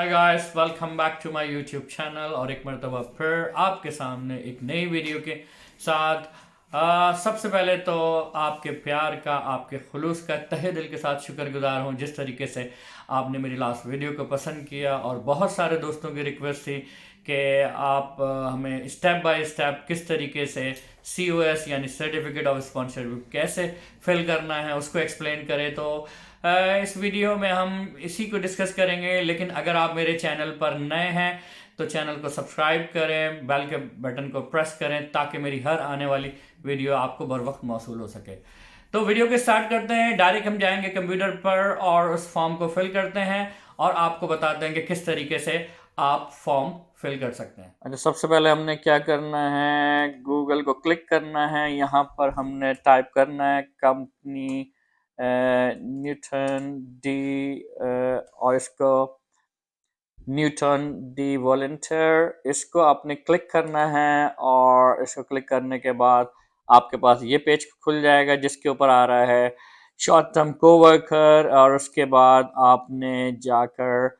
Hi guys, welcome back to my YouTube channel और एक मरतबा फिर आपके सामने एक नई वीडियो के साथ। सबसे पहले तो आपके प्यार का, आपके खुलूस का तहे दिल के साथ शुक्रगुजार हूँ जिस तरीके से आपने मेरी लास्ट वीडियो को पसंद किया। और बहुत सारे दोस्तों की रिक्वेस्ट थी कि आप हमें स्टेप बाय स्टेप किस तरीके से COS यानी सर्टिफिकेट ऑफ स्पॉन्सरशिप कैसे फिल करना है उसको एक्सप्लेन करें। तो इस वीडियो में हम इसी को डिस्कस करेंगे। लेकिन अगर आप मेरे चैनल पर नए हैं तो चैनल को सब्सक्राइब करें, बेल के बटन को प्रेस करें ताकि मेरी हर आने वाली वीडियो आपको बर वक्त मौसूल हो सके। तो वीडियो के स्टार्ट करते हैं। डायरेक्ट हम जाएंगे कंप्यूटर पर और उस फॉर्म को फिल करते हैं और आपको बताते हैं कि किस तरीके से आप फॉर्म फिल कर सकते हैं। अच्छा, सबसे पहले हमने क्या करना है, गूगल को क्लिक करना है। यहाँ पर हमने टाइप करना है कंपनी न्यूटन डी और इसको न्यूटन डी वॉलंटियर, इसको आपने क्लिक करना है। और इसको क्लिक करने के बाद आपके पास ये पेज खुल जाएगा जिसके ऊपर आ रहा है शॉर्ट टर्म कोवर्कर। और उसके बाद आपने जाकर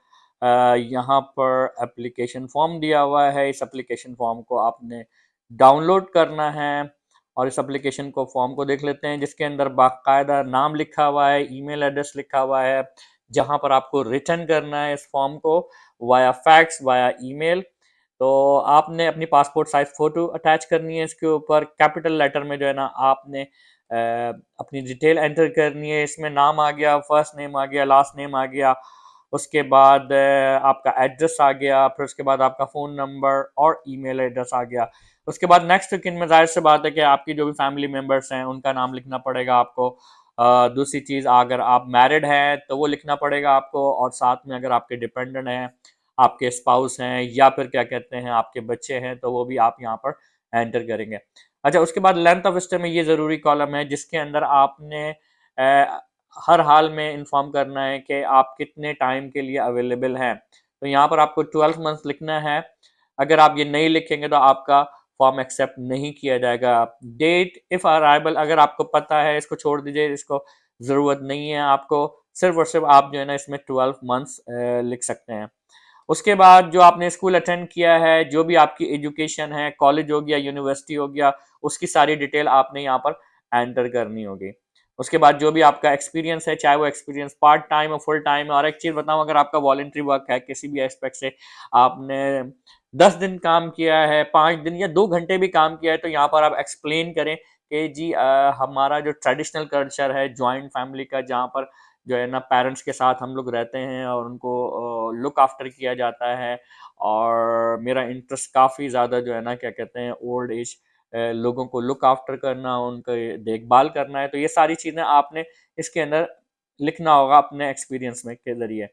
यहाँ पर एप्लीकेशन फॉर्म दिया हुआ है, इस एप्लीकेशन फॉर्म को आपने डाउनलोड करना है। और इस एप्लीकेशन को फॉर्म को देख लेते हैं जिसके अंदर बाकायदा नाम लिखा हुआ है, ईमेल एड्रेस लिखा हुआ है, जहां पर आपको रिटर्न करना है इस फॉर्म को वाया फैक्स वाया ईमेल। तो आपने अपनी पासपोर्ट साइज फोटो अटैच करनी है, इसके ऊपर कैपिटल लेटर में जो है ना आपने अपनी डिटेल एंटर करनी है। इसमें नाम आ गया, फर्स्ट नेम आ गया, लास्ट नेम आ गया, उसके बाद आपका एड्रेस आ गया, फिर उसके बाद आपका फ़ोन नंबर और ईमेल एड्रेस आ गया। उसके बाद नेक्स्ट किन में ज़ाहिर सी बात है कि आपकी जो भी फैमिली मेम्बर्स हैं उनका नाम लिखना पड़ेगा आपको। दूसरी चीज़, अगर आप मैरिड हैं तो वो लिखना पड़ेगा आपको, और साथ में अगर आपके डिपेंडेंट हैं, आपके स्पाउस हैं या फिर क्या कहते हैं आपके बच्चे हैं, तो वो भी आप यहाँ पर एंटर करेंगे। अच्छा, उसके बाद लेंथ ऑफ स्टे में ये ज़रूरी कॉलम है जिसके अंदर आपने हर हाल में इन्फॉर्म करना है कि आप कितने टाइम के लिए अवेलेबल हैं। तो यहाँ पर आपको 12 मंथ्स लिखना है। अगर आप ये नहीं लिखेंगे तो आपका फॉर्म एक्सेप्ट नहीं किया जाएगा। डेट इफ अराइवल अगर आपको पता है, इसको छोड़ दीजिए, इसको ज़रूरत नहीं है आपको। सिर्फ और सिर्फ आप जो है ना इसमें 12 मंथ्स लिख सकते हैं। उसके बाद जो आपने स्कूल अटेंड किया है, जो भी आपकी एजुकेशन है, कॉलेज हो गया, यूनिवर्सिटी हो गया, उसकी सारी डिटेल आपने यहाँ पर एंटर करनी होगी। उसके बाद जो भी आपका एक्सपीरियंस है, चाहे वो एक्सपीरियंस पार्ट टाइम और फुल टाइम है। और एक चीज़ बताऊँ, अगर आपका वॉलंटरी वर्क है किसी भी एस्पेक्ट से, आपने 10 दिन काम किया है, 5 दिन या 2 घंटे भी काम किया है, तो यहाँ पर आप एक्सप्लेन करें कि जी हमारा जो ट्रेडिशनल कल्चर है जॉइंट फैमिली का, जहाँ पर जो है ना पेरेंट्स के साथ हम लोग रहते हैं और उनको लुक आफ्टर किया जाता है। और मेरा इंटरेस्ट काफ़ी ज़्यादा जो है ना क्या कहते हैं ओल्ड एज लोगों को लुक आफ्टर करना, उनकी देखभाल करना है। तो ये सारी चीज़ें आपने इसके अंदर लिखना होगा अपने एक्सपीरियंस में के ज़रिए।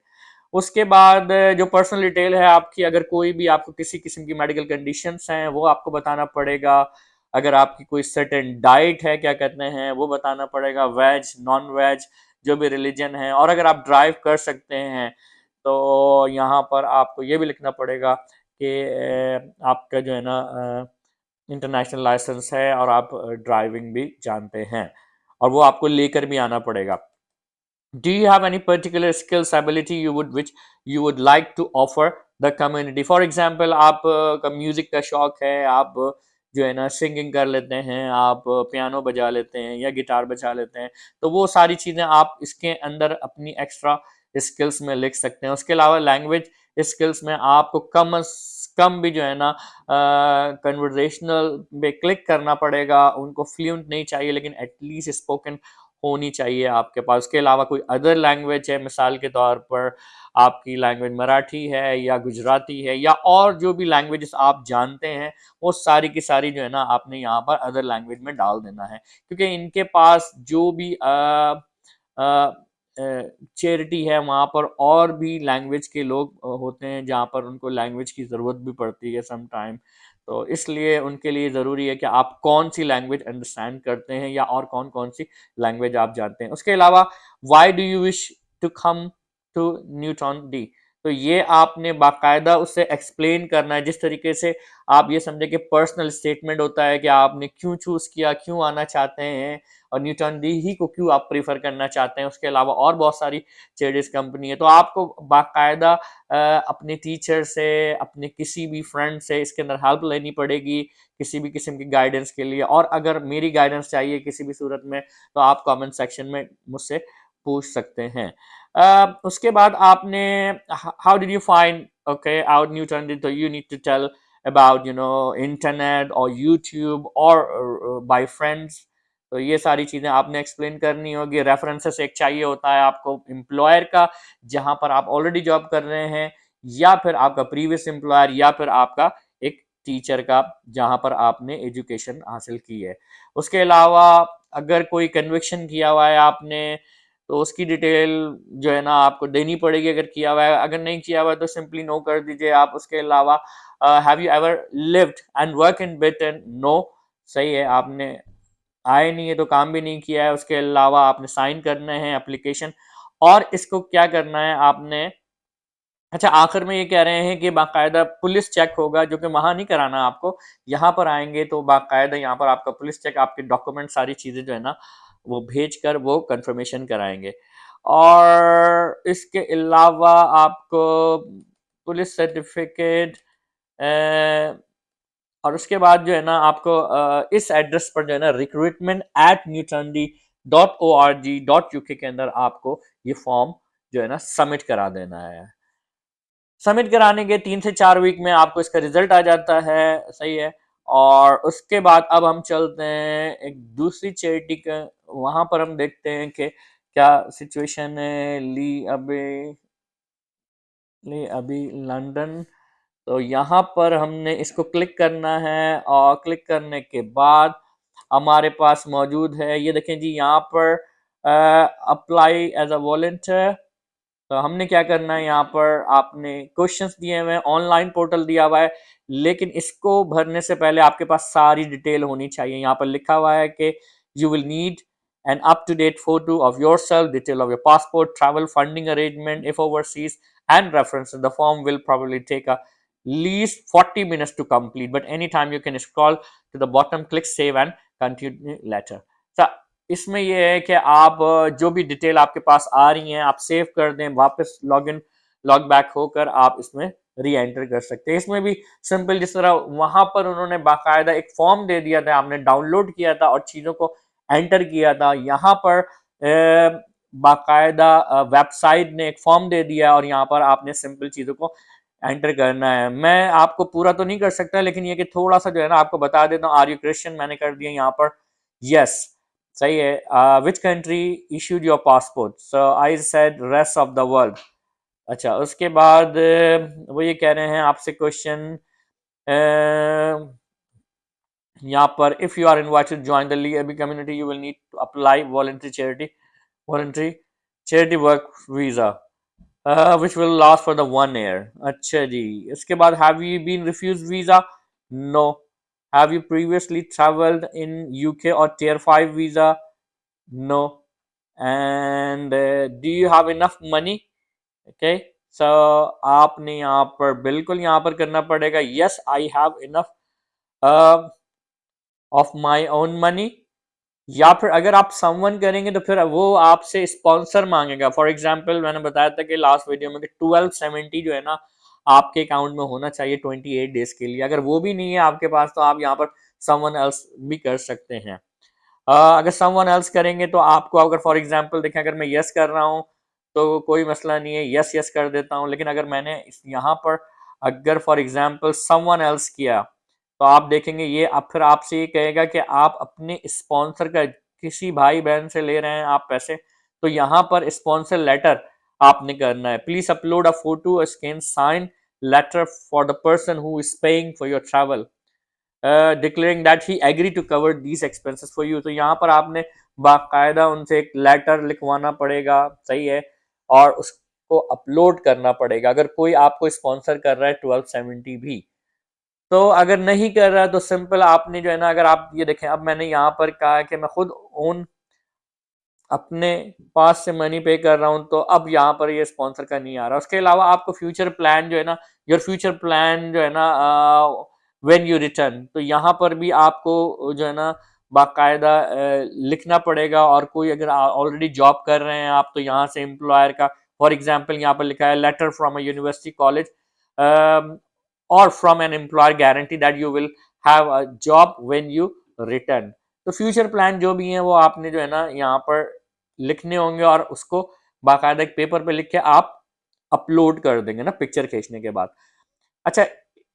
उसके बाद जो पर्सनल डिटेल है आपकी, अगर कोई भी आपको किसी किस्म की मेडिकल कंडीशंस हैं वो आपको बताना पड़ेगा। अगर आपकी कोई सर्टेन डाइट है क्या कहते हैं वो बताना पड़ेगा, वेज नॉन वेज जो भी रिलीजन है। और अगर आप ड्राइव कर सकते हैं तो यहाँ पर आपको ये भी लिखना पड़ेगा कि आपका जो है ना इंटरनेशनल लाइसेंस है और आप ड्राइविंग भी जानते हैं, और वो आपको लेकर भी आना पड़ेगा। Do you have any particular skills ability you would like to offer the community? For example, आप का म्यूजिक का शौक है, आप जो है ना सिंगिंग कर लेते हैं, आप पियानो बजा लेते हैं या गिटार बजा लेते हैं, तो वो सारी चीज़ें आप इसके अंदर अपनी एक्स्ट्रा स्किल्स में लिख सकते हैं। उसके अलावा लैंग्वेज स्किल्स में आपको कम से कम भी जो है ना कन्वर्जेशनल पे क्लिक करना पड़ेगा। उनको फ्लुएंट नहीं चाहिए लेकिन एटलीस्ट स्पोकन होनी चाहिए आपके पास। उसके अलावा कोई अदर लैंग्वेज है, मिसाल के तौर पर आपकी लैंग्वेज मराठी है या गुजराती है या और जो भी लैंग्वेजेस आप जानते हैं, वो सारी की सारी जो है ना आपने यहाँ पर अदर लैंग्वेज में डाल देना है। क्योंकि इनके पास जो भी चैरिटी है वहाँ पर और भी लैंग्वेज के लोग होते हैं, जहाँ पर उनको लैंग्वेज की ज़रूरत भी पड़ती है सम टाइम। तो इसलिए उनके लिए ज़रूरी है कि आप कौन सी लैंग्वेज अंडरस्टैंड करते हैं या और कौन कौन सी लैंग्वेज आप जानते हैं। उसके अलावा why do you wish to come to Newton Dee, तो ये आपने बाकायदा उससे एक्सप्लेन करना है, जिस तरीके से आप ये समझे कि पर्सनल स्टेटमेंट होता है कि आपने क्यों चूज़ किया, क्यों आना चाहते हैं और न्यूटन डी ही को क्यों आप प्रेफ़र करना चाहते हैं। उसके अलावा और बहुत सारी चेरिस कंपनी है। तो आपको बाकायदा अपने टीचर से, अपने किसी भी फ्रेंड से इसके अंदर हेल्प लेनी पड़ेगी, किसी भी किस्म की गाइडेंस के लिए। और अगर मेरी गाइडेंस चाहिए किसी भी सूरत में, तो आप कमेंट सेक्शन में मुझसे पूछ सकते हैं। उसके बाद आपने how did you find okay out Newton, तो you need to tell about internet और यूट्यूब और बाय फ्रेंड्स। तो ये सारी चीज़ें आपने एक्सप्लेन करनी होगी। रेफरेंसेस एक चाहिए होता है आपको एम्प्लॉयर का, जहाँ पर आप ऑलरेडी जॉब कर रहे हैं, या फिर आपका प्रीवियस एम्प्लॉयर, या फिर आपका एक टीचर का जहाँ पर आपने एजुकेशन हासिल की है। उसके अलावा अगर कोई कन्विक्शन किया हुआ है आपने, तो उसकी डिटेल जो है ना आपको देनी पड़ेगी अगर किया हुआ है। अगर नहीं किया हुआ है तो सिंपली नो कर दीजिए आप। उसके अलावा have you ever lived and work in Britain? No, सही है, आपने आए नहीं है तो काम भी नहीं किया है। उसके अलावा आपने साइन करना है एप्लीकेशन, और इसको क्या करना है आपने, अच्छा आखिर में ये कह रहे हैं कि बाकायदा पुलिस चेक होगा, जो कि वहां नहीं कराना आपको, यहाँ पर आएंगे तो बाकायदा यहाँ पर आपका पुलिस चेक, आपके डॉक्यूमेंट सारी चीजें जो है ना वो भेज कर वो कंफर्मेशन कराएंगे। और इसके अलावा आपको पुलिस सर्टिफिकेट, और उसके बाद जो है ना आपको इस एड्रेस पर जो है ना recruitment@newtandi.org.uk के अंदर आपको ये फॉर्म जो है ना सबमिट करा देना है। सबमिट कराने के 3 से 4 वीक में आपको इसका रिजल्ट आ जाता है, सही है। और उसके बाद अब हम चलते हैं एक दूसरी चैरिटी का, वहां पर हम देखते हैं कि क्या सिचुएशन है। ली अभी लंदन, तो यहाँ पर हमने इसको क्लिक करना है, और क्लिक करने के बाद हमारे पास मौजूद है, ये देखें जी यहाँ पर अप्लाई एज अ वॉलंटियर। तो हमने क्या करना है, यहाँ पर आपने क्वेश्चंस दिए हुए हैं, ऑनलाइन पोर्टल दिया हुआ है, लेकिन इसको भरने से पहले आपके पास सारी डिटेल होनी चाहिए। यहाँ पर लिखा हुआ है कि you will need an up-to-date photo of yourself, detail of your passport, travel funding arrangement if overseas, and references. The form will probably take a least 40 minutes to complete, but anytime you can scroll to the bottom, click save and continue later. So, इसमें ये है कि आप जो भी detail आपके पास आ रही हैं आप सेव कर दें, वापस लॉग बैक होकर आप इसमें री एंटर कर सकते हैं। इसमें भी सिंपल, जिस तरह वहां पर उन्होंने बाकायदा एक फॉर्म दे दिया था, आपने डाउनलोड किया था और चीज़ों को एंटर किया था, यहाँ पर बाकायदा वेबसाइट ने एक फॉर्म दे दिया और यहाँ पर आपने सिंपल चीज़ों को एंटर करना है। मैं आपको पूरा तो नहीं कर सकता, लेकिन ये कि थोड़ा सा जो है ना आपको बता देता हूँ। आर यू क्रिश्चियन मैंने कर दिया यहाँ पर, यस, सही है। Which country issued your passport? So I said rest of the world. अच्छा, उसके बाद वो ये कह रहे हैं आपसे क्वेश्चन, यहाँ पर if you are invited join the Lee community you will need to apply voluntary charity work visa which will last for the 1 year. अच्छा जी, इसके बाद have you been refused visa? No. Have you previously traveled in UK or tier 5 visa? No. And do you have enough money? Okay. So आपने यहाँ पर बिल्कुल यहाँ पर करना पड़ेगा yes I have enough of my own money, या फिर अगर आप समवन करेंगे तो फिर वो आपसे स्पॉन्सर मांगेगा। फॉर एग्जांपल मैंने बताया था कि लास्ट वीडियो में कि 1270 जो है ना आपके अकाउंट में होना चाहिए 28 डेज के लिए। अगर वो भी नहीं है आपके पास तो आप यहाँ पर समवन एल्स भी कर सकते हैं। अगर समवन एल्स करेंगे तो आपको, अगर फॉर एग्जांपल देखें, अगर मैं यस कर रहा हूँ तो कोई मसला नहीं है, यस यस कर देता हूँ। लेकिन अगर मैंने यहाँ पर अगर फॉर एग्जांपल समवन एल्स किया तो आप देखेंगे ये अब फिर आपसे ये कहेगा कि आप अपने स्पॉन्सर का, किसी भाई बहन से ले रहे हैं आप पैसे, तो यहाँ पर स्पॉन्सर लेटर आपने करना है। Please upload a photo scan sign letter for the person who is paying for your travel declaring that he agree to cover these expenses for you. तो यहाँ पर आपने बाकायदा उनसे एक लेटर लिखवाना पड़ेगा, सही है, और उसको अपलोड करना पड़ेगा अगर कोई आपको स्पॉन्सर कर रहा है 1270 भी। तो अगर नहीं कर रहा तो सिंपल आपने जो है ना, अगर आप ये देखें, अब मैंने यहाँ पर कहा कि मैं खुद ओन अपने पास से मनी पे कर रहा हूँ, तो अब यहाँ पर ये स्पॉन्सर का नहीं आ रहा। उसके अलावा आपको फ्यूचर प्लान जो है ना, योर फ्यूचर प्लान जो है ना, व्हेन यू रिटर्न, तो यहाँ पर भी आपको जो है ना बाकायदा लिखना पड़ेगा। और कोई अगर ऑलरेडी जॉब कर रहे हैं आप, तो यहाँ से एम्प्लॉयर का, फॉर एग्जाम्पल यहाँ पर लिखा है letter from a university college और from an employer guarantee that you will have a job when you return. तो फ्यूचर प्लान जो भी है वो आपने जो है ना यहाँ पर लिखने होंगे, और उसको बाकायदा एक पेपर पे लिख के आप अपलोड कर देंगे ना पिक्चर खींचने के बाद। अच्छा,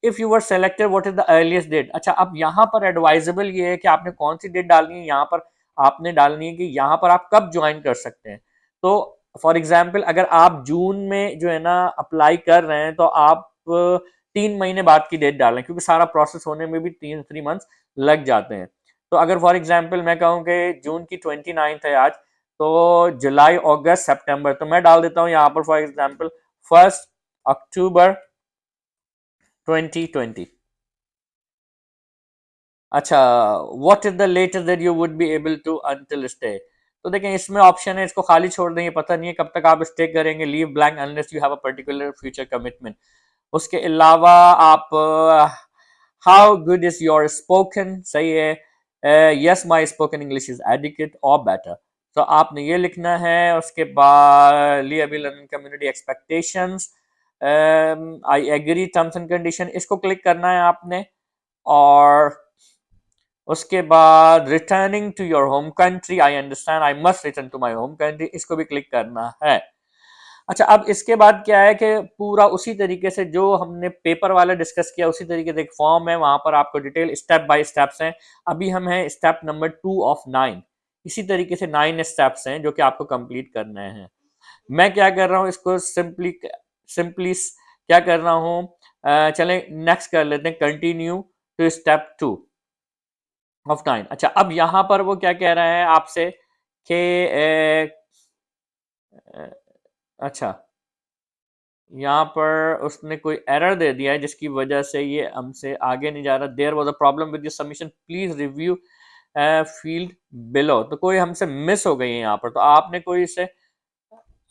if you were selected what is the earliest date. अच्छा, अब यहाँ पर एडवाइजेबल ये है कि आपने कौन सी डेट डालनी है। यहाँ पर आपने डालनी है कि यहाँ पर आप कब ज्वाइन कर सकते हैं। तो फॉर एग्जाम्पल अगर आप जून में जो है ना अप्लाई कर रहे हैं, तो आप 3 महीने बाद की डेट डालें, क्योंकि सारा प्रोसेस होने में भी 3 3 मंथ्स लग जाते हैं। तो अगर फॉर एग्जाम्पल मैं कहूँ कि जून की 29 है आज, तो जुलाई अगस्त सितंबर, तो मैं डाल देता हूँ यहाँ पर फॉर एग्जाम्पल 1 अक्टूबर 2020। अच्छा, what is the latest that you would be able to until stay. तो देखें इसमें ऑप्शन है, इसको खाली छोड़ देंगे, पता नहीं है कब तक आप स्टे करेंगे। Leave blank unless you have a particular future commitment. उसके अलावा आप how good is your spoken, सही है, yes my spoken English is adequate और बेटर। तो आपने ये लिखना है। उसके बाद Lee Abbey learning community expectations, I agree terms and condition, इसको क्लिक करना है आपने। और उसके बाद returning to your home country, I understand I must return to my home country, इसको भी क्लिक करना है। अच्छा, अब इसके बाद क्या है कि पूरा उसी तरीके से जो हमने पेपर वाला डिस्कस किया, उसी तरीके से एक फॉर्म है, वहां पर आपको डिटेल स्टेप बाय स्टेप्स हैं। अभी हम हैं स्टेप नंबर 2 of 9। इसी तरीके से 9 स्टेप्स हैं जो कि आपको कंप्लीट करने हैं। मैं क्या कर रहा हूँ, इसको सिंपली सिंपली क्या कर रहा हूँ, चलें नेक्स्ट कर लेते हैं, कंटिन्यू टू स्टेप 2 of 9। अच्छा, अब यहां पर वो क्या कह रहा है आपसे कि अच्छा, यहाँ पर उसने कोई एरर दे दिया है जिसकी वजह से ये हमसे आगे नहीं जा रहा। There was a problem with your submission, please review field below. तो कोई हमसे मिस हो गई है यहाँ पर, तो आपने कोई इसे,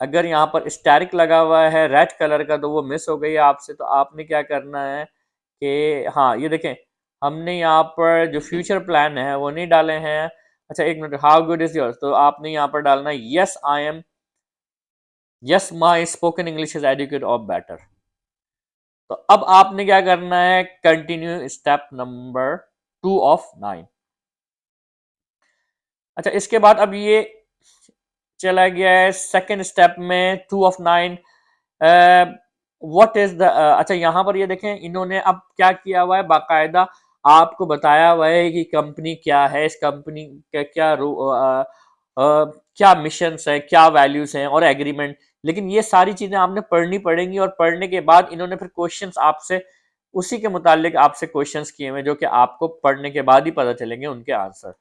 अगर यहाँ पर स्टैरिक लगा हुआ है रेड कलर का, तो वो मिस हो गई है आपसे। तो आपने क्या करना है कि हाँ, ये देखें हमने यहाँ पर जो फ्यूचर प्लान है वो नहीं डाले हैं। अच्छा एक minute, how good is yours, तो आपने यहाँ पर डालना है yes I am, yes my spoken English is adequate और बेटर। तो अब आपने क्या करना है, कंटिन्यू स्टेप नंबर 2 of 9। अच्छा, इसके बाद अब ये चला गया है सेकेंड स्टेप में 2 of 9। व्हाट इज द, अच्छा यहाँ पर ये देखें इन्होंने अब क्या किया हुआ है, बाकायदा आपको बताया हुआ है कि कंपनी क्या है, इस कंपनी का क्या क्या मिशंस है, क्या वैल्यूज हैं और एग्रीमेंट। लेकिन ये सारी चीजें आपने पढ़नी पड़ेंगी, और पढ़ने के बाद इन्होंने फिर क्वेश्चंस आपसे उसी के मुतालिक आपसे क्वेश्चंस किए हुए, जो कि आपको पढ़ने के बाद ही पता चलेंगे उनके आंसर।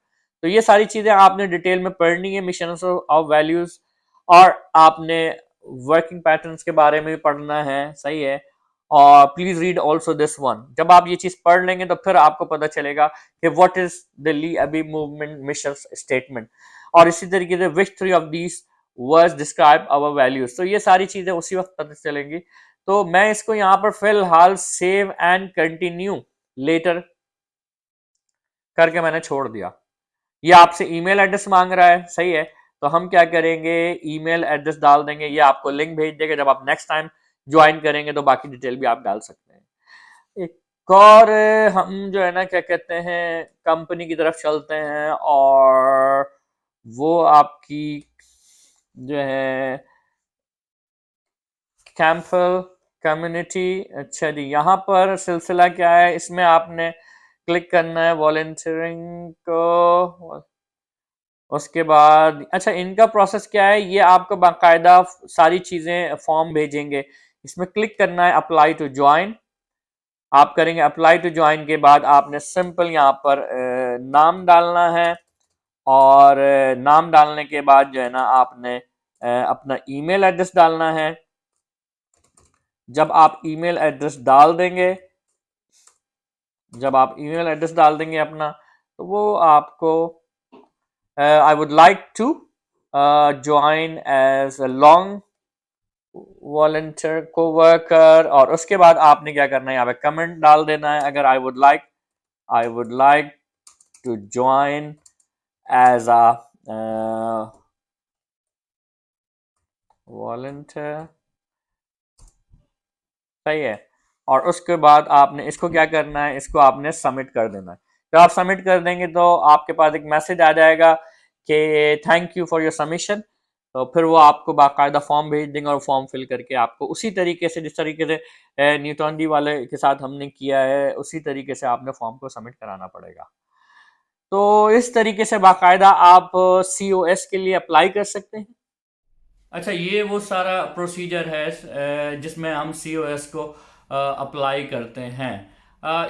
तो ये सारी चीजें आपने डिटेल में पढ़नी है, मिशंस ऑफ वैल्यूज, और आपने वर्किंग पैटर्न्स के बारे में भी पढ़ना है, सही है। और please read also this one. जब आप ये चीज पढ़ लेंगे तो फिर आपको पता चलेगा कि व्हाट इज द ली अबी मूवमेंट मिशन स्टेटमेंट, और इसी तरीके से which three of these words describe our values. तो ये सारी चीजें उसी वक्त पता चलेंगी। तो मैं इसको यहाँ पर फिलहाल सेव एंड कंटिन्यू लेटर करके मैंने छोड़ दिया। ये आपसे ईमेल एड्रेस मांग रहा है, सही है। तो हम क्या करेंगे, ईमेल एड्रेस डाल देंगे, ये आपको लिंक भेज देगा। जब आप नेक्स्ट टाइम ज्वाइन करेंगे तो बाकी डिटेल भी आप डाल सकते हैं। एक और हम जो है ना क्या कहते हैं, कंपनी की तरफ चलते हैं, और वो आपकी जो है कैंपल कम्युनिटी। अच्छा जी, यहाँ पर सिलसिला क्या है, इसमें आपने क्लिक करना है वॉलंटियरिंग को। उसके बाद अच्छा, इनका प्रोसेस क्या है, ये आपको बाकायदा सारी चीजें फॉर्म भेजेंगे। इसमें क्लिक करना है अप्लाई टू ज्वाइन। आप करेंगे अप्लाई टू ज्वाइन के बाद आपने सिंपल यहाँ पर नाम डालना है, और नाम डालने के बाद जो है ना आपने अपना ईमेल एड्रेस डालना है। जब आप ईमेल एड्रेस डाल देंगे, जब आप ईमेल एड्रेस डाल देंगे अपना, तो वो आपको I would like to join as long volunteer coworker, और उसके बाद आपने क्या करना है, यहाँ पे कमेंट डाल देना है। अगर I would like to join as a volunteer, सही है। और उसके बाद आपने इसको क्या करना है, इसको आपने सबमिट कर देना है। जब आप सबमिट कर देंगे तो आपके पास एक मैसेज आ जाएगा कि thank you for your submission. तो फिर वो आपको बाकायदा फॉर्म भेज देंगे और फॉर्म फिल करके आपको उसी तरीके से, जिस तरीके से न्यूटन डी वाले के साथ हमने किया है, उसी तरीके से आपने फॉर्म को सबमिट कराना पड़ेगा। तो इस तरीके से बाकायदा आप COS के लिए अप्लाई कर सकते हैं। अच्छा, ये वो सारा प्रोसीजर है जिसमें हम COS को अप्लाई करते हैं।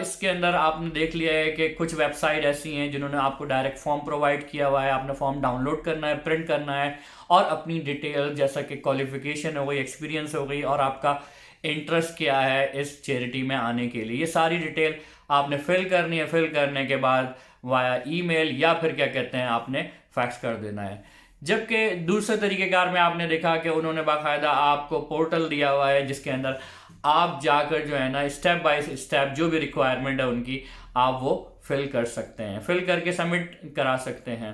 इसके अंदर आपने देख लिया है कि कुछ वेबसाइट ऐसी हैं जिन्होंने आपको डायरेक्ट फॉर्म प्रोवाइड किया हुआ है। आपने फॉर्म डाउनलोड करना है, प्रिंट करना है, और अपनी डिटेल जैसा कि क्वालिफिकेशन हो गई, एक्सपीरियंस हो गई, और आपका इंटरेस्ट क्या है इस चैरिटी में आने के लिए, ये सारी डिटेल आपने फिल करनी है। फिल करने के बाद वाया ईमेल या फिर क्या कहते हैं, आपने फैक्स कर देना है। जबकि दूसरे तरीकेकार में आपने देखा कि उन्होंने बाकायदा आपको पोर्टल दिया हुआ है जिसके अंदर आप जाकर जो है ना स्टेप बाय स्टेप जो भी रिक्वायरमेंट है उनकी, आप वो फिल कर सकते हैं, फिल करके सबमिट करा सकते हैं।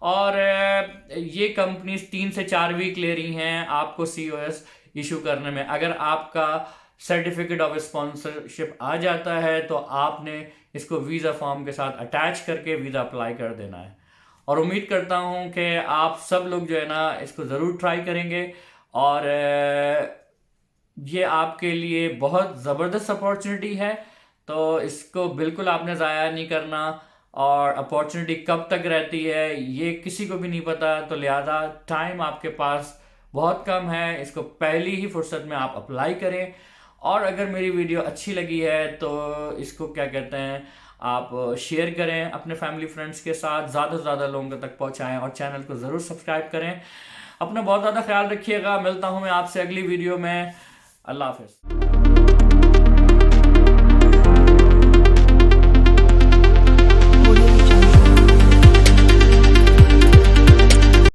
और ये कंपनीज 3 से 4 वीक ले रही हैं आपको COS इशू करने में। अगर आपका सर्टिफिकेट ऑफ स्पॉन्सरशिप आ जाता है तो आपने इसको वीज़ा फॉर्म के साथ अटैच करके वीज़ा अप्लाई कर देना है। और उम्मीद करता हूँ कि आप सब लोग जो है ना इसको ज़रूर ट्राई करेंगे, और ये आपके लिए बहुत ज़बरदस्त अपॉर्चुनिटी है। तो इसको बिल्कुल आपने ज़ाया नहीं करना, और अपॉर्चुनिटी कब तक रहती है ये किसी को भी नहीं पता। तो लिहाजा टाइम आपके पास बहुत कम है, इसको पहली ही फुर्सत में आप अप्लाई करें। और अगर मेरी वीडियो अच्छी लगी है तो इसको क्या कहते हैं, आप शेयर करें अपने फैमिली फ्रेंड्स के साथ, ज़्यादा से ज़्यादा लोगों तक पहुंचाएं, और चैनल को ज़रूर सब्सक्राइब करें। अपना बहुत ज़्यादा ख्याल रखिएगा। मिलता हूं मैं आपसे अगली वीडियो में। अल्लाह हाफिज़।